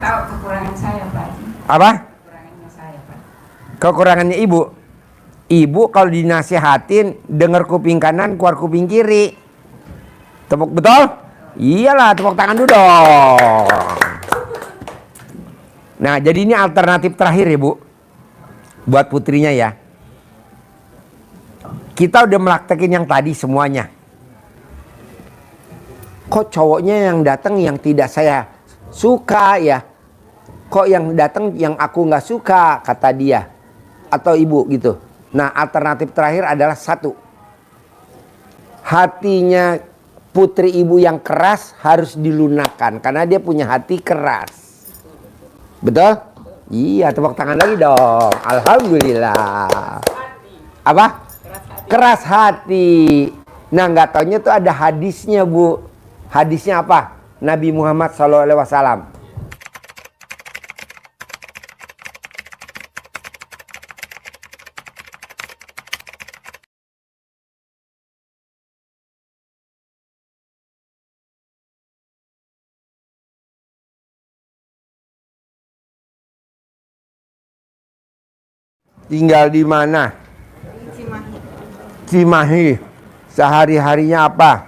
Tahu kekurangan saya, Pak Haji. Apa? Kekurangannya saya, Pak. Kekurangannya ibu. Ibu kalau dinasihatin dengar kuping kanan, keluar kuping kiri. Tepuk betul? Iyalah, tepuk tangan dulu dong. Nah, jadi ini alternatif terakhir ya, Bu. Buat putrinya ya. Kita udah melaktekin yang tadi semuanya. Kok cowoknya yang datang yang tidak saya suka ya? Kok yang datang yang aku nggak suka, kata dia atau ibu gitu. Nah, alternatif terakhir adalah satu. Hatinya putri ibu yang keras harus dilunakkan karena dia punya hati keras. Betul? Iya, tepuk tangan lagi dong. Alhamdulillah. Apa? Keras hati. Nah, nggak taunya tuh ada hadisnya, Bu. Hadisnya apa? Nabi Muhammad SAW. Tinggal di mana? Cimahi. Cimahi. Sehari-harinya apa?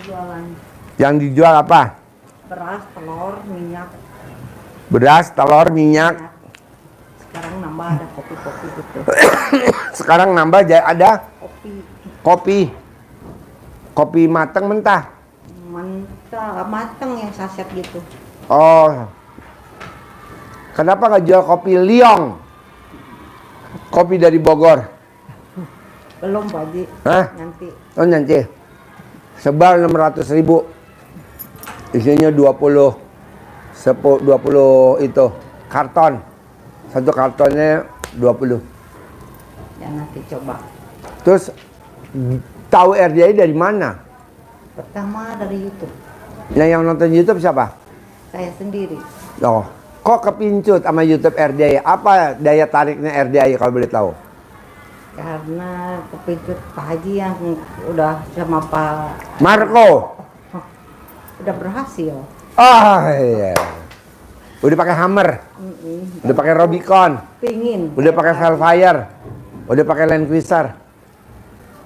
Jualan Yang dijual apa? beras, telur, minyak. Beras, telur, minyak. Sekarang nambah ada kopi-kopi gitu. Sekarang nambah ada Kopi kopi. Kopi matang mentah. mentah, matang yang saset gitu. Oh. Kenapa nggak jual kopi liong? Kopi dari Bogor. Belum, Pak Haji. Hah? Nanti. Oh, nanti. Sebal 600.000. Isinya 20 itu karton. Satu kartonnya 20. Ya nanti coba. Terus tahu RDI dari mana? Pertama dari YouTube. Nah, yang nonton YouTube siapa? Saya sendiri. Oh, kok kepincut sama YouTube RDI? Apa daya tariknya RDI kalau boleh tahu? Karena kepincut Pak Haji yang udah sama Pak Marco. udah berhasil. Ah, iya. Udah pakai Hammer, udah pakai Rubicon, Pingin. udah pakai Velfire, udah pakai Land Cruiser.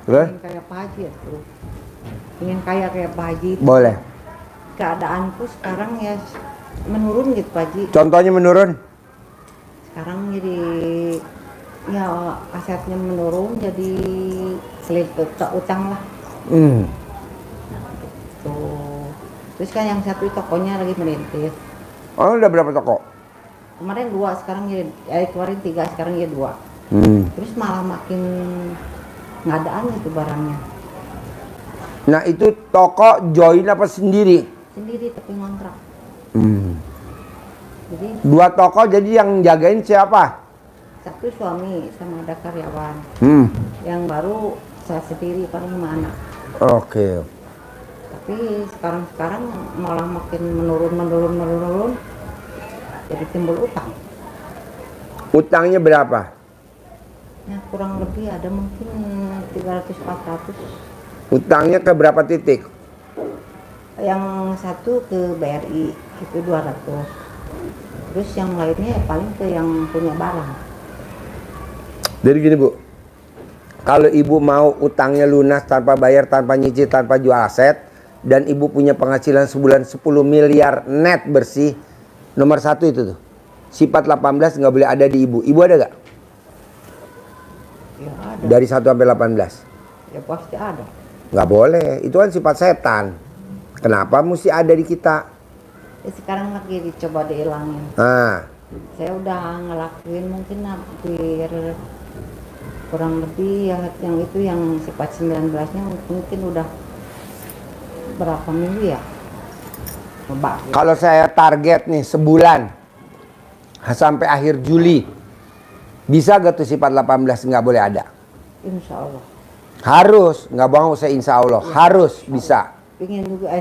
Terus? Pingin kayak Pak Haji ya, tuh. Pingin kaya kayak Pak Haji. Boleh. Keadaanku sekarang ya menurun gitu Pak Haji. Contohnya menurun? Sekarang jadi ya asetnya menurun, jadi seliput utang lah. Tuh. Terus kan yang satu tokonya lagi merintis. Oh, udah berapa toko? Kemarin 2, sekarang jadi kemarin 3, sekarang jadi 2. Terus malah makin nggak adaan itu barangnya. Nah, itu toko join apa sendiri? Sendiri tapi ngontrak. Jadi 2 toko, jadi yang jagain siapa? satu suami sama ada karyawan. Yang baru saya sendiri paling 5 anak. Oke. Tapi sekarang malah makin menurun. Jadi timbul utang. Utangnya berapa? Ya kurang lebih ada mungkin 300-400. Utangnya ke berapa titik? Yang satu ke BRI itu 200. Terus yang lainnya ya paling ke yang punya barang. Jadi gini, Bu. Kalau ibu mau utangnya lunas tanpa bayar, tanpa nyicil, tanpa jual aset, dan ibu punya penghasilan sebulan 10 miliar net bersih, nomor 1 itu tuh. Sifat 18 nggak boleh ada di ibu. Ibu ada nggak? Ya ada. Dari 1 sampai 18? Ya pasti ada. Nggak boleh. Itu kan sifat setan. Kenapa mesti ada di kita? Ya sekarang lagi dicoba dihilangin. Nah, Saya udah ngelakuin mungkin hampir kurang lebih ya, yang itu yang sifat 19-nya mungkin udah berapa minggu ya. Mbak, gitu. kalau saya target nih sebulan sampai akhir Juli, bisa gak tuh sifat 18 nggak boleh ada? Insya Allah. Harus, nggak mau saya insya Allah, harus bisa. Pingin juga,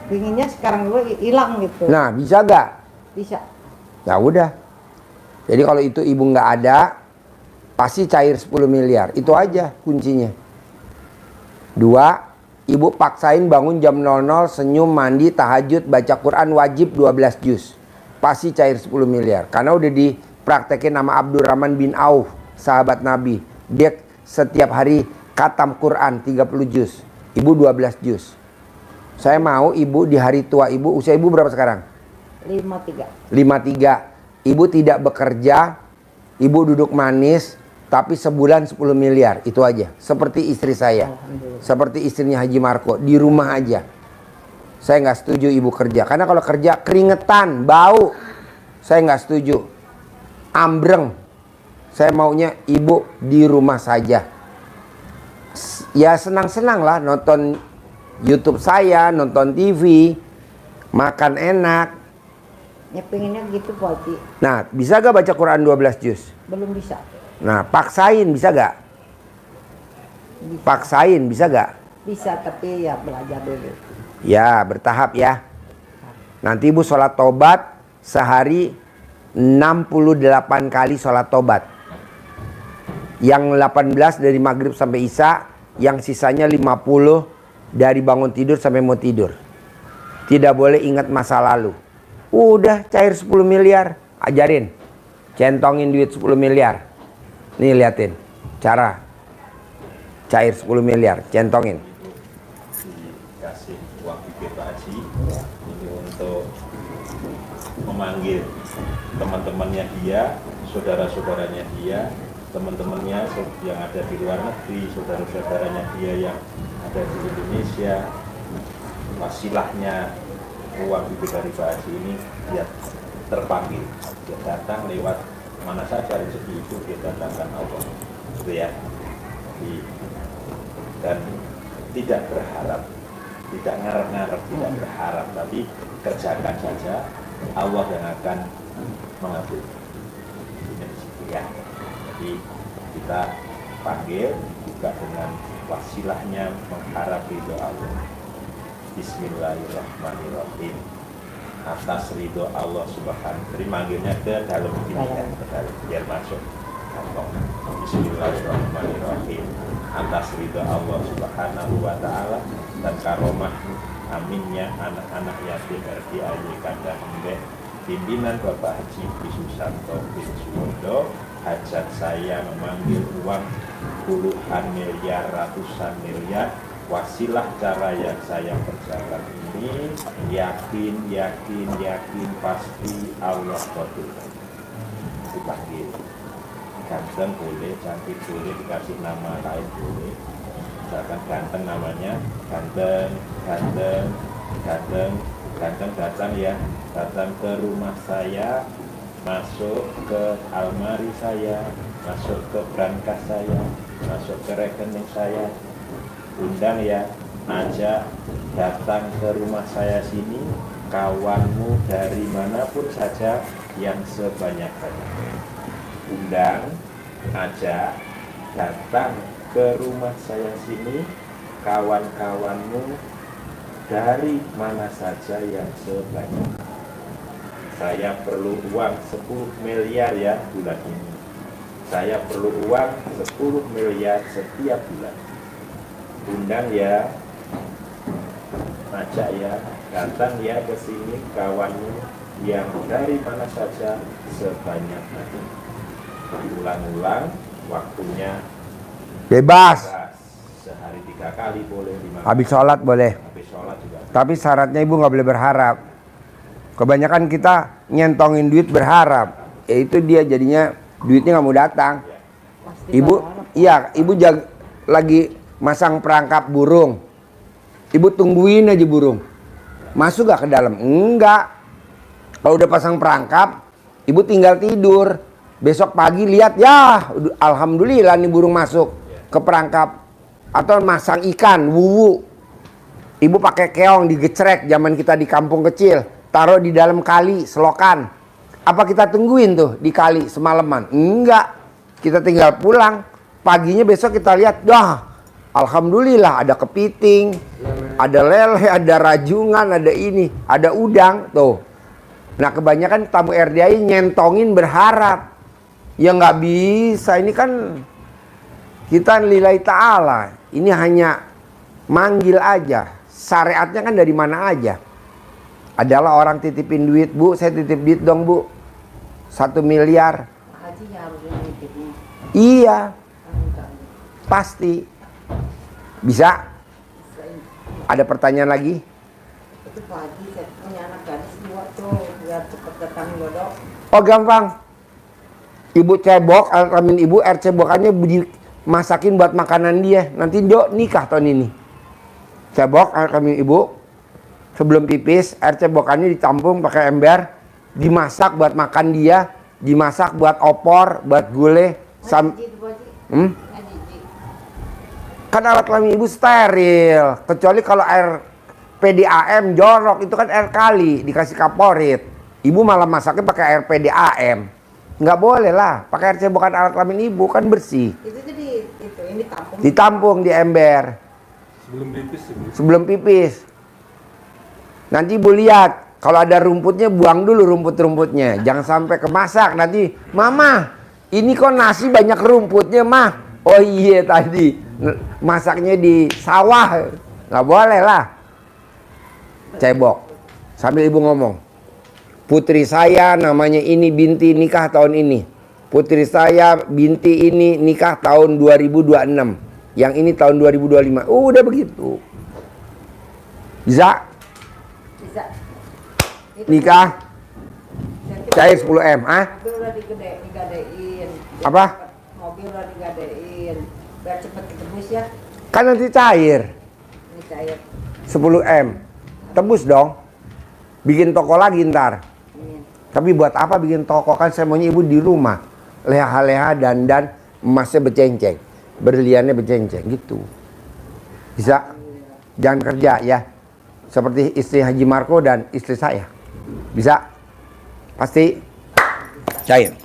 pinginnya sekarang juga hilang gitu. Nah, bisa gak? Bisa. Ya udah. Jadi kalau itu ibu nggak ada, pasti cair 10 miliar. Itu aja kuncinya. 2, ibu paksain bangun jam 00, senyum, mandi, tahajud, baca Quran wajib 12 juz. pasti cair 10 miliar. Karena udah dipraktekin nama Abdurrahman bin Auf, sahabat Nabi. Dia setiap hari khatam Quran 30 juz. Ibu 12 juz. Saya mau ibu di hari tua ibu, usia ibu berapa sekarang? 53. 53. Ibu tidak bekerja, ibu duduk manis, tapi sebulan 10 miliar. Itu aja. Seperti istri saya. Seperti istrinya Haji Marco. Di rumah aja. Saya nggak setuju ibu kerja. Karena kalau kerja keringetan, bau. Saya nggak setuju. Ambreng. Saya maunya ibu di rumah saja. Ya senang-senang lah nonton YouTube saya, nonton TV, makan enak. Ya pengennya gitu Pak Haji. Nah, bisa gak baca Quran 12 juz? Belum bisa. Nah, paksain bisa gak? Bisa. Paksain bisa gak? Bisa tapi ya belajar dulu. Ya, bertahap ya. Nanti ibu sholat tobat sehari 68 kali sholat tobat. Yang 18 dari maghrib sampai isya, yang sisanya 50 dari bangun tidur sampai mau tidur. Tidak boleh ingat masa lalu. Udah cair 10 miliar, ajarin. Centongin duit 10 miliar. Nih liatin cara cair 10 miliar, centongin. Dikasih uang bibir Pak Haji ini untuk memanggil teman-temannya dia, saudara-saudaranya dia, teman-temannya yang ada di luar negeri, saudara-saudaranya dia yang ada di Indonesia. Wasilahnya uang bibir dari Pak Haji ini dia terpanggil, dia datang lewat mana saja rezeki itu dia datangkan Allah, gitu ya. Dan tidak berharap, tidak ngarep-ngarep, tidak berharap, tapi kerjakan saja, Allah yang akan mengabulkan. Ya. Jadi kita panggil juga dengan wasilahnya mengharap ridho Allah. Bismillahirrahmanirrahim. Atas ridho Allah Subhanahu. Jadi manggilnya ke dalam ini ya, ke dalam biar masuk kantong. Bismillahirrahmanirrahim. Atas ridho Allah Subhanahu wa taala dan karomah aminnya anak-anak yatim RDAY Kandang Embek pimpinan Bapak Haji Susanto bin Suwondo, hajat saya memanggil uang puluhan miliar, ratusan miliar. Wasilah cara yang saya kerjakan ini yakin pasti Allah kabulkan. Dipanggil ganteng boleh, cantik boleh, dikasih nama lain boleh. Misalkan ganteng namanya, ganteng datang ya, datang ke rumah saya, masuk ke almari saya, masuk ke brankas saya, masuk ke rekening saya, undang ya, ajak datang ke rumah saya sini, kawanmu dari manapun saja yang sebanyak-banyaknya. Undang, ajak datang ke rumah saya sini, kawan-kawanmu dari mana saja yang sebanyak. Saya perlu uang 10 miliar ya bulan ini. Saya perlu uang 10 miliar setiap bulan. Undang ya, ajak ya, datang ya ke sini kawanmu yang dari mana saja sebanyak itu. Diulang-ulang, waktunya Bebas. sehari 3 kali boleh, 5 kali. Habis sholat boleh. Habis sholat juga. Tapi syaratnya ibu nggak boleh berharap. Kebanyakan kita nyentongin duit berharap. Ya itu dia jadinya duitnya nggak mau datang. Pasti Ibu, berharap. iya, ibu lagi masang perangkap burung. Ibu tungguin aja burung. Masuk gak ke dalam? Enggak. Kalau udah pasang perangkap, ibu tinggal tidur. Besok pagi lihat, ya alhamdulillah nih burung masuk ke perangkap. Atau masang ikan, wuwu. Ibu pakai keong digecrek zaman kita di kampung kecil. Taruh di dalam kali, selokan. Apa kita tungguin tuh di kali semalaman? Enggak. Kita tinggal pulang. Paginya besok kita lihat, dah alhamdulillah ada kepiting, ada lele, ada rajungan, ada ini, ada udang tuh. Nah kebanyakan tamu RDAI nyentongin berharap. Ya nggak bisa, ini kan kita lillahi ta'ala. Ini hanya manggil aja. Syariatnya kan dari mana aja. adalah orang titipin duit, Bu, saya titip duit dong, Bu. 1 miliar. Pak Haji ya harus nitipnya. Iya, Enggak. pasti. Bisa? Ada pertanyaan lagi? Itu Pak Haji saya punya anak gadis 2 tuh biar cepet datang jodoh. Oh, gampang. Ibu cebok, alat kelamin ibu, air cebokannya dimasakin buat makanan dia. Nanti Dok nikah tahun ini. Cebok, air kelamin ibu, sebelum pipis, air cebokannya ditampung pakai ember, dimasak buat makan dia, dimasak buat opor, buat gulai. Haji itu Pak Haji. Haji. Kan alat kelamin ibu steril, kecuali kalau air PDAM jorok, itu kan air kali, dikasih kaporit. Ibu malah masaknya pakai air PDAM. Nggak boleh lah, pakai air cebokan alat kelamin ibu, kan bersih. Itu jadi itu ini tampung. Ditampung di ember. Sebelum pipis. Nanti ibu lihat, kalau ada rumputnya buang dulu rumput-rumputnya. Jangan sampai kemasak nanti, Mama, ini kok nasi banyak rumputnya, Mah? Oh iya tadi, masaknya di sawah. Nggak boleh lah. Cebok. Sambil ibu ngomong. Putri saya namanya ini binti nikah tahun ini. Putri saya binti ini nikah tahun 2026. Yang ini tahun 2025. Udah begitu. Bisa? Bisa. Nikah? Cair 10M. Ah? Mobil udah digadein. Apa? Mobil udah digadein. Biar cepet ketebus ya. Kan nanti cair. Ini cair. 10M. Tebus dong. Bikin toko lagi ntar. Amin. Tapi buat apa bikin toko? Kan saya maunya ibu di rumah. Leha-leha dandan, emasnya bercenceng. Berliannya bercenceng gitu. Bisa? Jangan kerja ya. Seperti istri Haji Marco dan istri saya. Bisa? Pasti? Cair.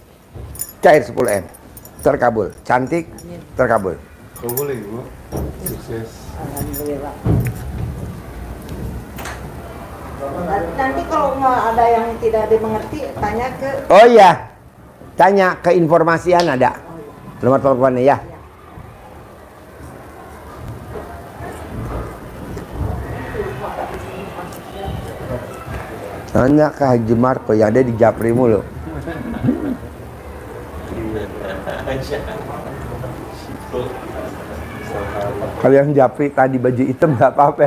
Cair 10M. Terkabul. Cantik, terkabul. Boleh Ibu. Sukses. Alhamdulillah. Nanti kalau ada yang tidak dimengerti, tanya ke. Oh iya. Tanya ke informasian ada. Nomor teleponnya ya. Tanya ke Haji Marco yang ada di Japri mulu. Kalau yang Japri tadi baju hitam nggak apa-apa.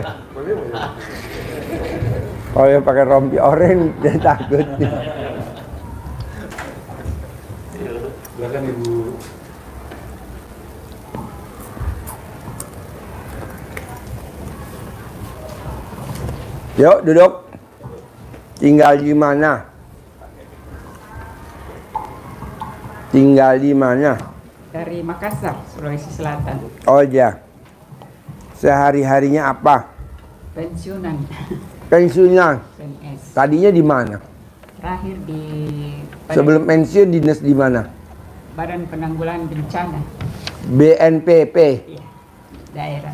Kalau yang pakai rompi oranye dia takut. Silakan Ibu. Yuk duduk. Tinggal di mana? Tinggal di mana? Dari Makassar, Sulawesi Selatan. Oh ya. Sehari-harinya apa? Pensiunan. Pensiunnya. PNS. Tadinya di mana? Terakhir di Sebelum pensiun dinas di mana? Badan Penanggulangan Bencana. BNPP. Iya, daerah.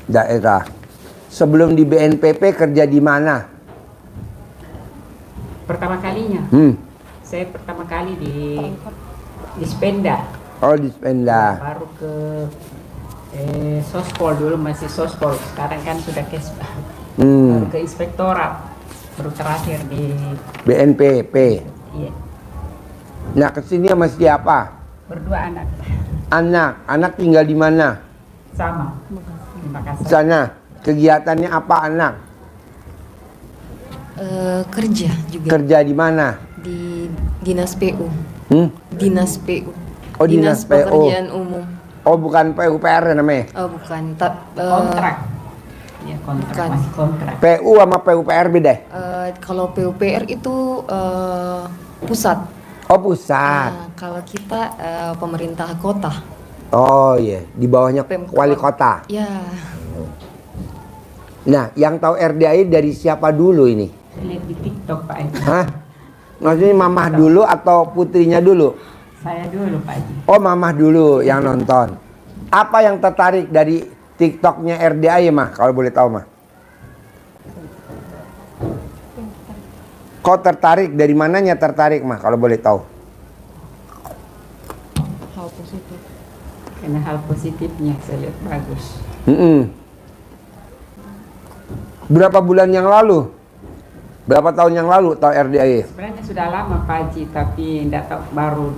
Daerah. Sebelum di BNPP kerja di mana? Pertama kalinya, saya pertama kali di Spenda. Oh di Spenda. Baru ke Sospol, dulu masih Sospol. Sekarang kan sudah Kesbah. Baru ke Inspektorat. Baru terakhir di BNPP. iya, Nah kesini sama siapa? berdua anak. Anak tinggal di mana? Sama. Di Makassar. Sana. Kegiatannya apa anak? Kerja juga Kerja di mana? di dinas PU. Dinas PU. Oh, dinas PU. Pekerjaan umum. Oh bukan PUPR namanya? Oh bukan. Kontrak. Iya, kontrak. bukan. Masih kontrak. PU sama PUPR beda? Kalau PUPR itu pusat. Oh pusat. Nah, kalau kita pemerintah kota. Oh iya, di bawahnya Pemkot. wali kota. Ya, Nah, yang tahu RDAI dari siapa dulu ini? Saya lihat di TikTok Pak Haji. Hah? Maksudnya mamah dulu atau putrinya dulu? Saya dulu Pak Haji. Oh, mamah dulu yang nonton. Apa yang tertarik dari TikToknya RDAI mah? Kalau boleh tahu mah. Kau tertarik dari mananya tertarik mah? Kalau boleh tahu. hal positif. Karena hal positifnya saya lihat bagus. Berapa bulan yang lalu? Berapa tahun yang lalu tahu RDAY? Sebenarnya sudah lama Pak Haji, tapi tidak tahu baru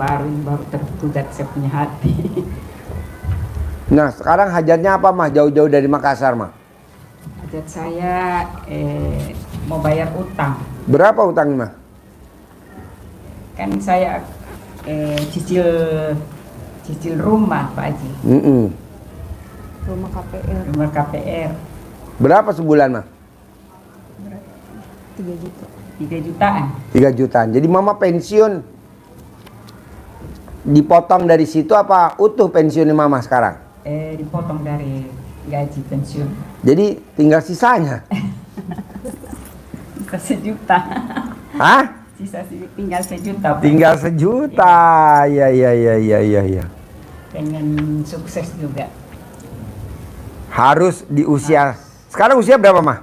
tertugat saya punya hati. Nah, sekarang hajatnya apa mah? Jauh-jauh dari Makassar mah. Hajat saya mau bayar utang. Berapa utangnya mah? Kan saya cicil rumah Pak Haji, Rumah KPR rumah KPR Berapa sebulan mah? 3 juta. 3 jutaan. 3 jutaan. Jadi mama pensiun dipotong dari situ apa utuh pensiunnya mama sekarang? Dipotong dari gaji pensiun. Jadi tinggal sisanya. Sisa sejuta. Hah? Tinggal sejuta. Pak. Tinggal sejuta. Ya. Pengen sukses juga. Harus di usia. Sekarang usia berapa mah?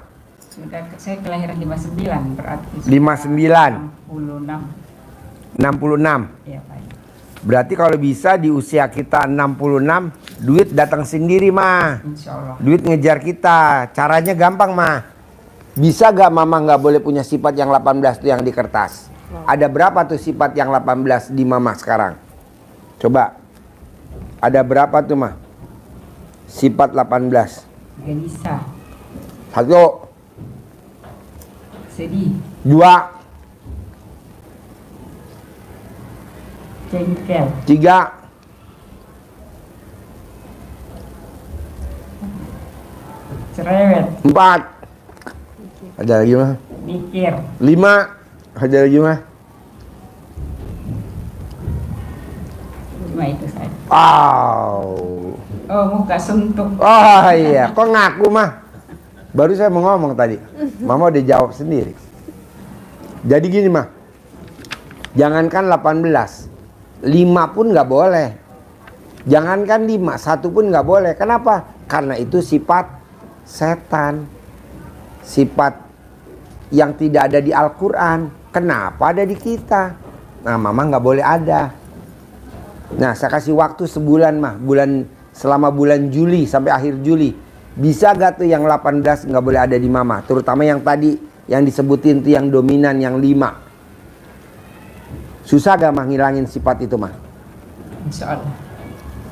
Sudah saya kelahiran 59 berarti 59. 66. 66. Iya Pak. Berarti kalau bisa di usia kita 66, duit datang sendiri mah. Insya Allah. Duit ngejar kita. Caranya gampang mah. Bisa gak mama nggak boleh punya sifat yang 18 tuh yang di kertas? Ada berapa tuh sifat yang 18 di mama sekarang? Coba. Ada berapa tuh mah? Sifat 18. Gelisah, 1, sedih, 2, jengkel, 3, cerewet, 4. Ada lagi mah? mikir, 5. Ada lagi mah? cuma itu saja. Wow. Oh, muka suntuk. Oh iya, kok ngaku mah? Baru saya mau ngomong tadi. Mama udah jawab sendiri. Jadi gini mah. Jangankan 18. 5 pun nggak boleh. Jangankan 5, 1 pun nggak boleh. Kenapa? Karena itu sifat setan. Sifat yang tidak ada di Al-Quran. Kenapa ada di kita? Nah, mama nggak boleh ada. Nah, saya kasih waktu sebulan mah. Selama bulan Juli sampai akhir Juli. Bisa gak tuh yang 18 nggak boleh ada di mama? Terutama yang tadi yang disebutin tuh yang dominan yang 5. Susah gak mah ngilangin sifat itu mah? Insya Allah.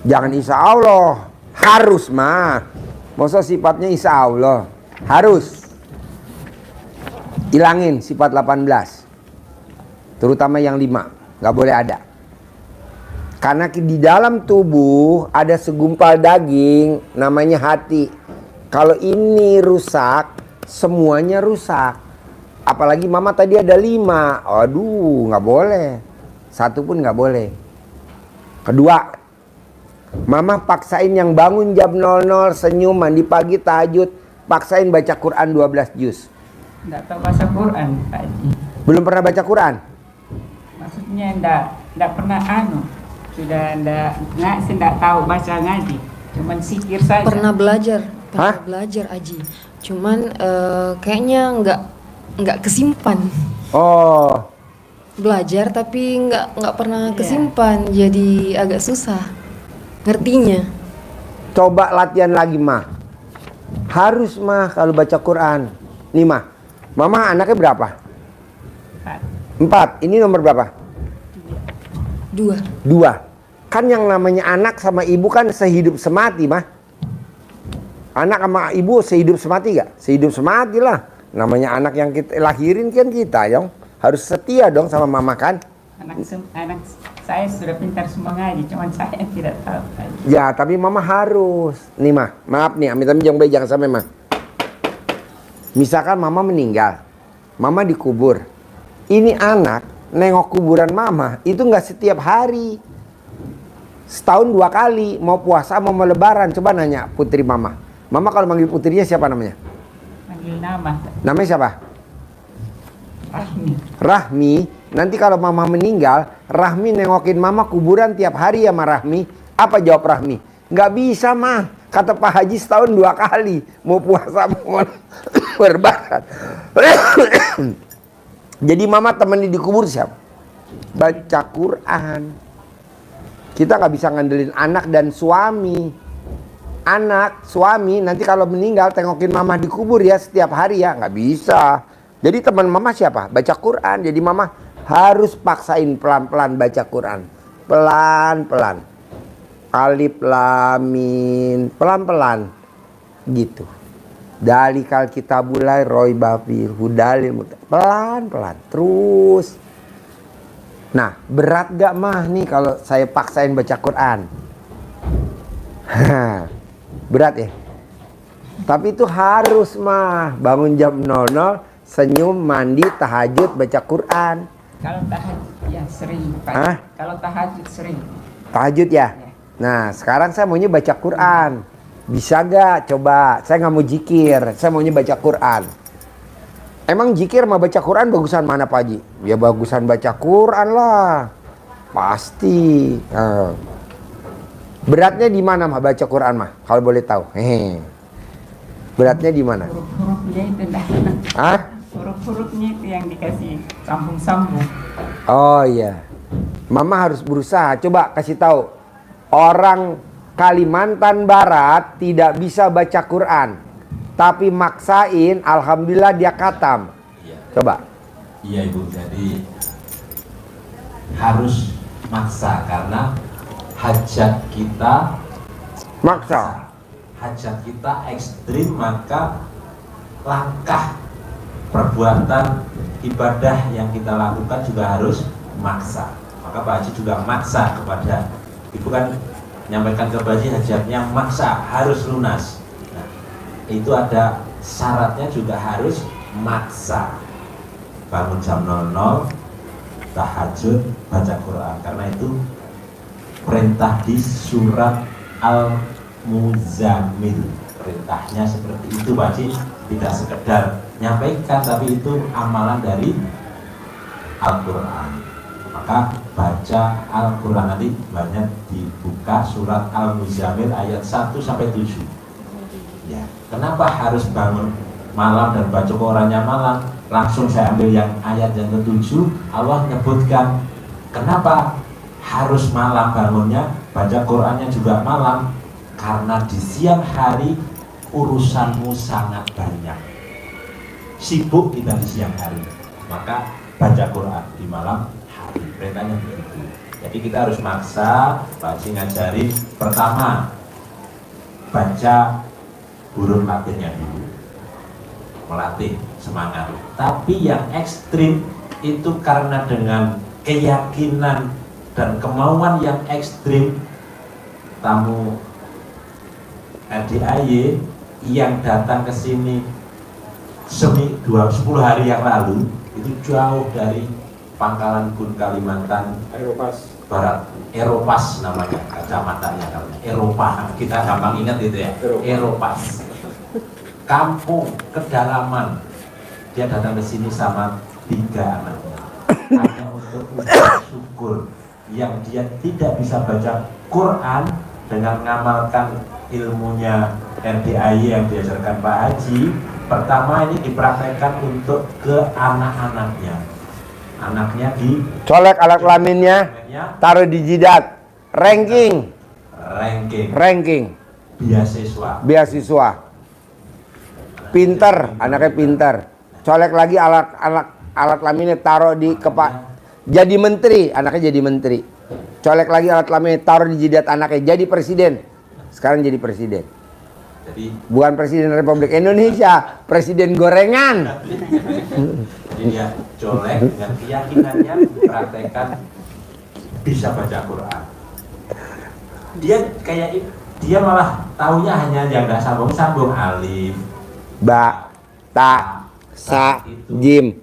Jangan insya Allah. Harus mah. Masa sifatnya insya Allah? Harus. Hilangin sifat 18. Terutama yang 5. Nggak boleh ada. Karena di dalam tubuh ada segumpal daging namanya hati. Kalau ini rusak, semuanya rusak. Apalagi mama tadi ada 5. Aduh, nggak boleh. 1 pun nggak boleh. Kedua, mama paksain yang bangun jam 00 senyum, mandi pagi, tahajud, paksain baca Quran 12 juz. Nggak tahu bahasa Quran Pak Haji. Belum pernah baca Quran? Maksudnya nggak pernah sudah nggak tahu baca ngaji, cuman sikir saja. Pernah belajar Hah? Aji. Cuman kayaknya nggak kesimpan. Oh, Belajar tapi nggak pernah Iya. kesimpan, jadi agak susah ngertinya. coba latihan lagi mah. Harus mah kalau baca Quran. Nih mah, mama anaknya berapa? 4. Ini nomor berapa? 2. 2. Kan yang namanya anak sama ibu kan sehidup semati mah. Anak sama ibu sehidup semati gak? Sehidup semati lah. Namanya anak yang kita lahirin kan kita yang harus setia dong sama mama kan. Anak saya sudah pintar semua ngaji, cuman saya yang tidak tahu. Ya tapi mama harus. Nih mah, maaf nih amit-amit jangan sampai mah. Misalkan mama meninggal, mama dikubur. Ini anak nengok kuburan mama itu nggak setiap hari. Setahun 2 kali, mau puasa mau lebaran. Coba nanya putri mama. Mama kalau manggil putrinya siapa namanya? Panggil nama Namanya siapa? Rahmi. Rahmi. Nanti kalau mama meninggal, Rahmi nengokin mama kuburan tiap hari ya ma Rahmi. Apa jawab Rahmi? Nggak bisa mah. Kata Pak Haji setahun 2 kali. Mau puasa mau lebaran. Jadi mama temenin di kubur siapa? Baca Quran. Kita nggak bisa ngandelin anak dan suami. Anak, suami nanti kalau meninggal tengokin mama di kubur ya setiap hari ya. Nggak bisa. Jadi teman mama siapa? Baca Quran. Jadi mama harus paksain pelan-pelan baca Quran. Pelan-pelan. Alif lam mim, pelan-pelan. Gitu. Dalikal kitabulai roiba fi hudalil pelan-pelan. Terus. Nah, berat gak mah nih kalau saya paksain baca Quran? Berat ya? Tapi itu harus mah. Bangun jam 00, senyum, mandi, tahajud, baca Quran. Kalau tahajud ya sering, Pak. Hah? Kalau tahajud sering. Tahajud ya? Nah, sekarang saya maunya baca Quran. Bisa gak? Coba. Saya nggak mau jikir. Saya maunya baca Quran. Emang jikir sama baca Quran bagusan mana, Pak Haji? Ya bagusan baca Quran lah. Pasti. Beratnya di mana mah baca Quran mah? Kalau boleh tahu. Hehe. Beratnya di mana? Huruf-hurufnya itu dah. Hah? Huruf-hurufnya itu yang dikasih sambung-sambung. Oh iya. Mama harus berusaha. Coba kasih tahu. Orang Kalimantan Barat tidak bisa baca Quran. Tapi maksain, alhamdulillah dia khatam. Iya. Coba. Iya Ibu, jadi harus maksa karena hajat kita Maksa. hajat kita ekstrim, maka langkah perbuatan ibadah yang kita lakukan juga harus maksa. Maka Pak Haji juga maksa kepada Ibu, kan menyampaikan ke Pak Haji hajatnya maksa, harus lunas. Nah, itu ada syaratnya juga harus maksa. Bangun jam 00, tahajud, baca Quran, karena itu perintah di surat Al-Muzammil. Perintahnya seperti itu Pak Haji, tidak sekedar nyampaikan, tapi itu amalan dari Al-Quran. Maka baca Al-Quran, nanti banyak dibuka surat Al-Muzammil ayat 1-7. Ya, kenapa harus bangun malam dan baca Qurannya malam? Langsung saya ambil yang ayat yang ke-7. Allah menyebutkan kenapa harus malam bangunnya, baca Qurannya juga malam, karena di siang hari urusanmu sangat banyak, sibuk kita di siang hari, maka baca Quran di malam hari. Perintahnya begitu. Jadi kita harus maksa. Pak Haji ngajari pertama baca huruf Latinnya dulu, melatih semangat. Tapi yang ekstrim itu karena dengan keyakinan dan kemauan yang ekstrim, tamu RDAY yang datang ke sini 10 hari yang lalu itu jauh dari Pangkalan Bun, Kalimantan Barat, Eropas namanya kacamatanya, Eropa, kita gampang ingat itu ya, Eropas, kampung kedalaman. Dia datang ke sini sama 3 anaknya hanya untuk syukur yang dia tidak bisa baca Quran dengan mengamalkan ilmunya RDAY yang diajarkan Pak Haji. Pertama ini dipraktekkan untuk ke anak-anaknya. Anaknya di colek alat kelaminnya, taruh di jidat. Ranking. Beasiswa. Pinter, anaknya pinter. Colek lagi alat kelaminnya, taruh di jadi menteri, anaknya jadi menteri. Colek lagi alat kelaminnya, taruh di jidat anaknya, jadi presiden. Sekarang jadi presiden. Jadi bukan presiden Republik Indonesia, presiden gorengan. Jadi dia colek dengan keyakinannya, praktekkan bisa baca Quran. Dia malah taunya hanya yang nggak sambung-sambung, alif, ba, ta, sa, jim,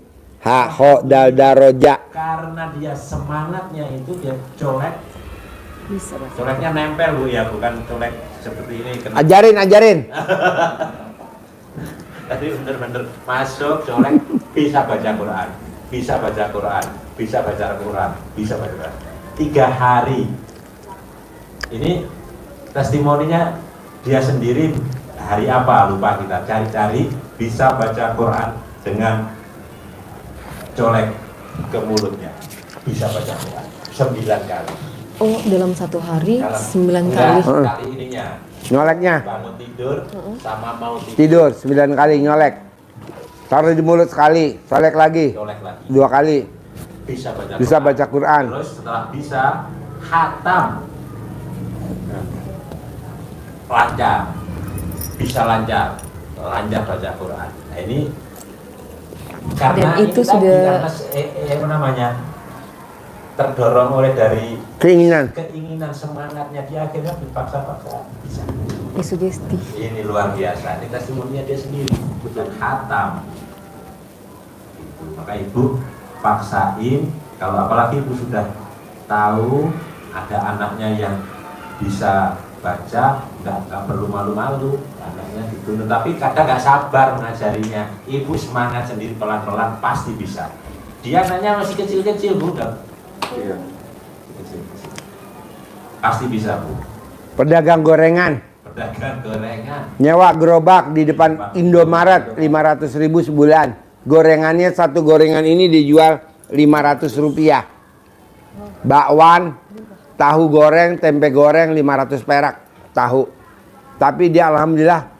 ha, ho, dal, da, roja. Karena dia semangatnya itu, dia colek. Coleknya nempel Bu ya, bukan colek seperti ini. Ajarin. Tadi bener-bener masuk colek, bisa baca Quran, bisa baca Quran, bisa baca Quran, bisa baca Quran. 3 hari. Ini testimoninya dia sendiri, hari apa lupa, kita cari-cari, bisa baca Quran dengan colek ke mulutnya, bisa baca Quran 9 kali. Oh, dalam 1 hari 9 Enggak, kali. kali ininya Nyoleknya. bangun tidur sama mau Tidur 9 kali nyolek. Taruh di mulut sekali, colek lagi. colek lagi. 2 kali. Bisa Baca Quran. Terus setelah bisa khatam. Lancar. Bisa lancar baca Quran. Nah, ini karena Dan itu ini tadi, sudah- karena apa namanya? Terdorong oleh dari Keinginan. semangatnya, dia akhirnya dipaksa-paksa bisa. Sugesti. Ini luar biasa, ini testimoninya dia sendiri, bukan khatam. Gitu. Maka ibu paksain, kalau apalagi ibu sudah tahu ada anaknya yang bisa baca, nggak perlu malu-malu, anaknya gitu. Tapi kadang nggak sabar mengajarinya, ibu semangat sendiri pelan-pelan pasti bisa. Dia anaknya masih kecil-kecil bu, Iya. kecil-kecil. Pasti bisa bu. Pedagang gorengan. Pedagang gorengan. Nyewa gerobak di depan Indomaret 500.000 sebulan. Gorengannya satu gorengan ini dijual 500 rupiah. Bakwan, tahu goreng, tempe goreng 500 perak tahu. Tapi dia alhamdulillah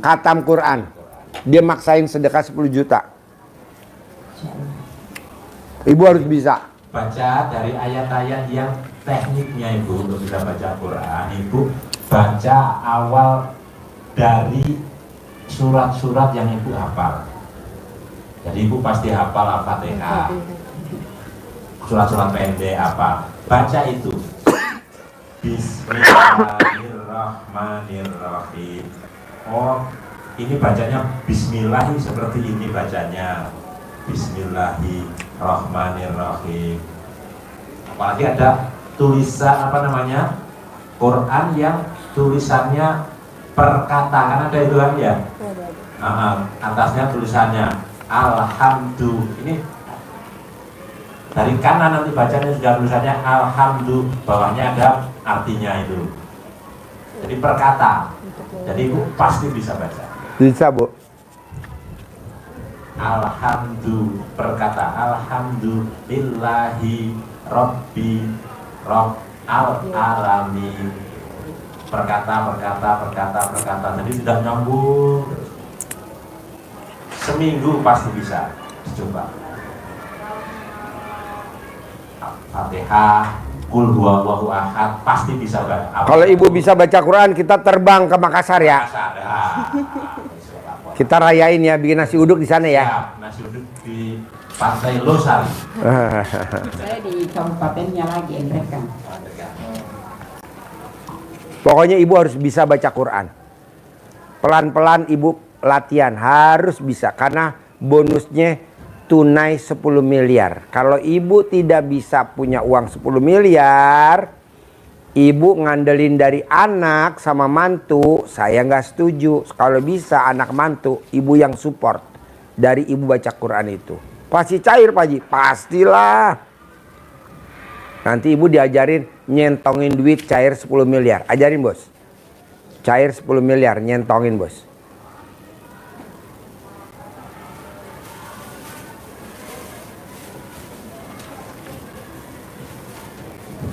khatam Quran. Dia maksain sedekah 10 juta. Ibu harus bisa. Baca dari ayat-ayat yang tekniknya ibu untuk bisa baca Quran. Ibu baca awal dari surat-surat yang ibu hafal. Jadi ibu pasti hafal Al-Fatihah, surat-surat pendek apa. Baca itu. Bismillahirrahmanirrahim. Oh, ini bacanya Bismillah seperti ini bacanya. Bismillahirrahmanirrahim. Apalagi ada tulisan apa namanya Quran yang tulisannya per kata, kan ada itu kan ya. Atasnya tulisannya Alhamdulillah. Ini dari kanan nanti bacanya sudah tulisannya Alhamdulillah, bawahnya ada artinya itu. Jadi per kata. Jadi ibu pasti bisa baca. Bisa, Bu. Alhamdulillah, perkata Alhamdulillahi Rabbi Rabb al-alamin. Perkata. Jadi sudah nyambung. Seminggu pasti bisa. Coba. Fatihah, Qul huwallahu ahad, pasti bisa baca. Kalau ibu bisa baca Quran, kita terbang ke Makassar ya. Kita rayain ya, bikin nasi uduk di sana ya. Nasi uduk di Pantai Losari. Saya di kabupatennya lagi, Endrekan. Pokoknya ibu harus bisa baca Quran. Pelan-pelan ibu latihan, harus bisa. Karena bonusnya tunai 10 miliar. Kalau ibu tidak bisa punya uang 10 miliar, ibu ngandelin dari anak sama mantu, saya nggak setuju. Kalau bisa anak mantu, ibu yang support dari ibu baca Quran itu. Pasti cair Pak Haji, pastilah. Nanti ibu diajarin nyentongin duit cair 10 miliar. Ajarin bos. Cair 10 miliar, nyentongin bos.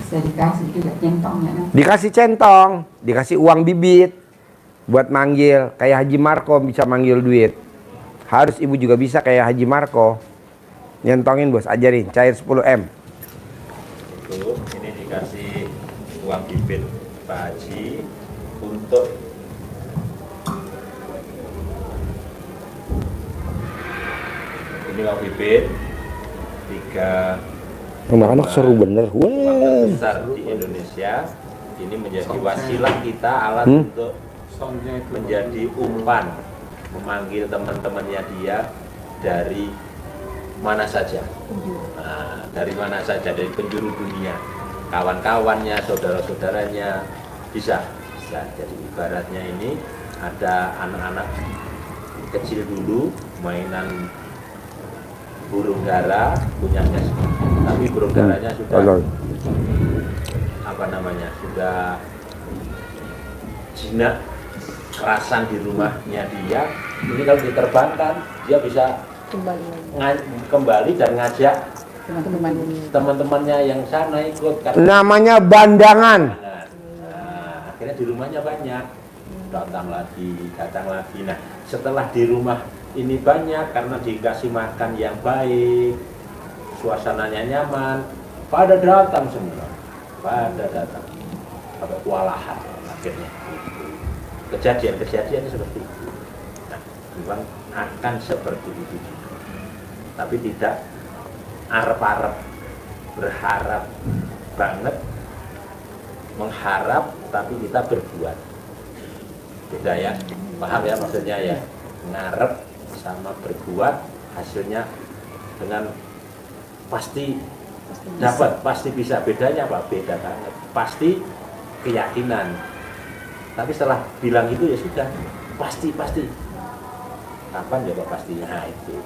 Bisa dikasih juga centongnya. Dikasih centong, dikasih uang bibit buat manggil. Kayak Haji Marco bisa manggil duit. Harus ibu juga bisa kayak Haji Marco. Nyentongin bos, ajarin cair 10 M. Itu ini dikasih uang bibit Pak Haji untuk ini uang bibit 3 Anak-anak seru bener. kota besar di Indonesia. Ini menjadi wasilah kita, alat untuk menjadi umpan, memanggil teman-temannya dia dari mana saja. Nah, dari mana saja, dari penjuru dunia, kawan-kawannya, saudara-saudaranya, bisa. Jadi ibaratnya ini ada anak-anak kecil dulu mainan burung dara punyanya, tapi burung daranya sudah apa namanya, sudah jinak kerasan di rumahnya dia. Ini kalau diterbangkan dia bisa kembali dan ngajak teman-temannya yang sana ikut. Namanya bandangan. Nah, akhirnya di rumahnya banyak, datang lagi. Nah, setelah di rumah ini banyak karena dikasih makan yang baik, suasananya nyaman, pada datang semua, pada datang, pada kewalahan akhirnya. Kejadian-kejadian seperti itu. Nah, memang akan seperti itu juga. Tapi tidak arep-arep, berharap banget, mengharap tapi kita berbuat. Beda ya, paham ya maksudnya ya? Ngarep sama berbuat hasilnya dengan pasti dapat, pasti bisa. Bedanya apa? Beda banget. Pasti keyakinan. Tapi setelah bilang itu ya sudah, pasti. Kapan ya Pak pastinya? Nah, itu.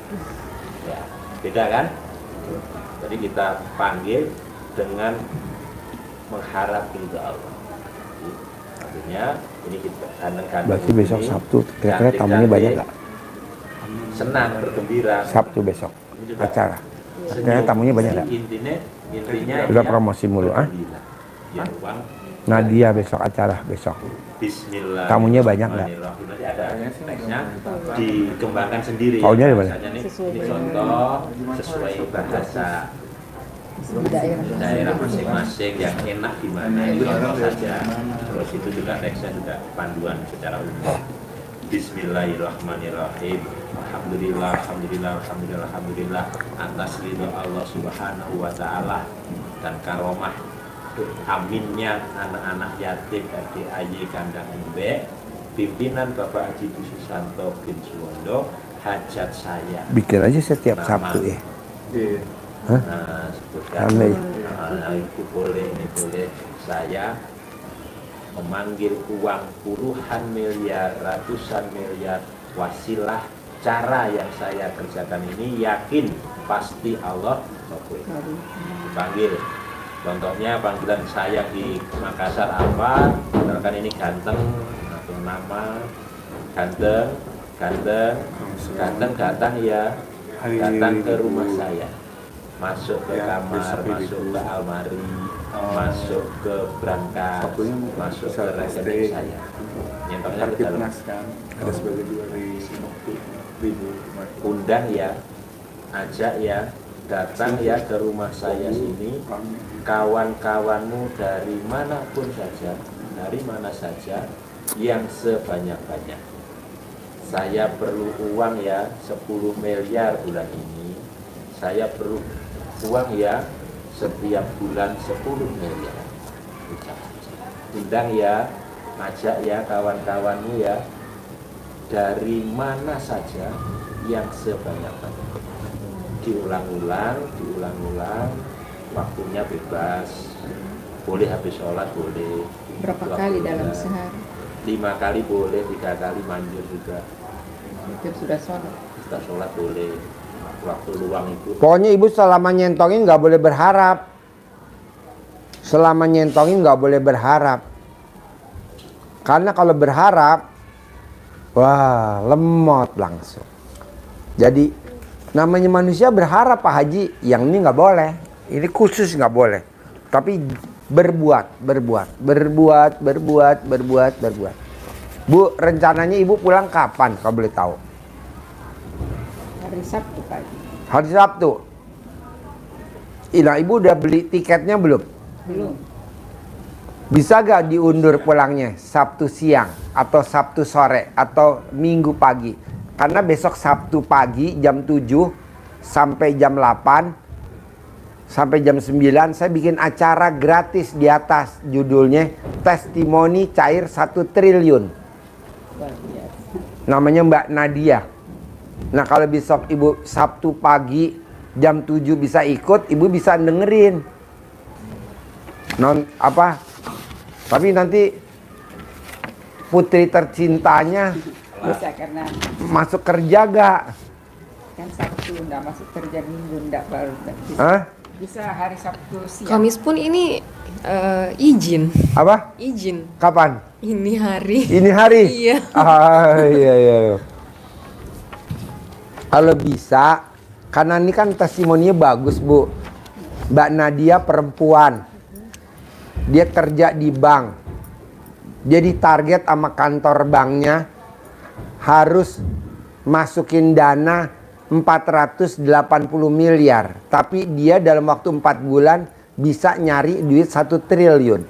Ya, beda kan? Jadi kita panggil dengan mengharap ridho Allah. Artinya ini kita ganteng-ganteng. Berarti besok Sabtu kira-kira tamunya banyak nggak? Senang, bergembira. Sabtu besok acara. Kira-kira tamunya banyak nggak? Intinya Udah promosi mulu, ah? Ya, uang. Nadia besok acara besok. Bismillah. Tamunya banyak nggak? Nanti ada teksnya dikembangkan sendiri. Tahunya di mana? Misalnya ini contoh sesuai bahasa daerah masing-masing yang enak di mana itu contoh saja. Terus itu juga teksnya juga panduan secara umum. Bismillahirrahmanirrahim. Alhamdulillah atas ridho Allah Subhanahu wa taala dan karomah aminnya anak-anak yatim RDAY Kandang Embe, pimpinan Bapak Haji Susanto bin Suwondo, hajat saya. Bikin aja setiap Sabtu ya. Iya. Hah? Nah, sebutkan. Rame. Itu boleh, ini boleh. Saya memanggil uang puluhan miliar, ratusan miliar, wasilah cara yang saya kerjakan ini yakin pasti Allah dipanggil. Contohnya panggilan saya di Makassar apa? Misalkan ini ganteng atau nama ganteng datang ya, datang ke rumah saya, masuk ke kamar, masuk ke almari, masuk ke brankas, masuk ke rekening saya. Nyentoknya ke dalam. Ada sebagai 2.000. Undang ya, ajak ya, datang ya ke rumah saya sini, kawan-kawanmu dari manapun saja, dari mana saja, yang sebanyak-banyak. Saya perlu uang ya 10 miliar bulan ini, saya perlu uang ya setiap bulan 10 miliar. Undang ya, ajak ya kawan-kawanmu ya, dari mana saja, yang sebanyak-banyak. Diulang-ulang, waktunya bebas, boleh habis sholat, boleh. Berapa kali dalam sehari? 5 kali boleh, 3 kali manjur juga. Itu sudah sholat. Kita sholat boleh, waktu luang itu. Pokoknya ibu selama nyentongin nggak boleh berharap. Selama nyentongin nggak boleh berharap. Karena kalau berharap, wah lemot langsung. Jadi namanya manusia berharap Pak Haji, yang ini nggak boleh. Ini khusus nggak boleh. Tapi berbuat. Bu, rencananya ibu pulang kapan kalau boleh tahu? Hari Sabtu pagi. Hari Sabtu. Nah, ibu udah beli tiketnya belum? Belum. Bisa gak diundur pulangnya Sabtu siang atau Sabtu sore atau Minggu pagi? Karena besok Sabtu pagi jam 7 sampai jam 8 sampai jam 9 saya bikin acara gratis di atas, judulnya Testimoni Cair 1 Triliun. Namanya Mbak Nadia. Nah, kalau besok ibu Sabtu pagi jam 7 bisa ikut, ibu bisa dengerin. Tapi nanti putri tercintanya Bisa karena masuk kerja gak? kan Sabtu enggak masuk kerja, Minggu enggak, baru bisa. Hah? Bisa hari Sabtu siang. Kamis pun ini izin. Apa? Izin. Kapan? Ini hari. Ini hari? Iya. Iya. Kalau bisa, karena ini kan testimoninya bagus, Bu. Mbak Nadia perempuan. Dia kerja di bank. Dia ditarget sama kantor banknya harus masukin dana 480 miliar, tapi dia dalam waktu 4 bulan bisa nyari duit 1 triliun.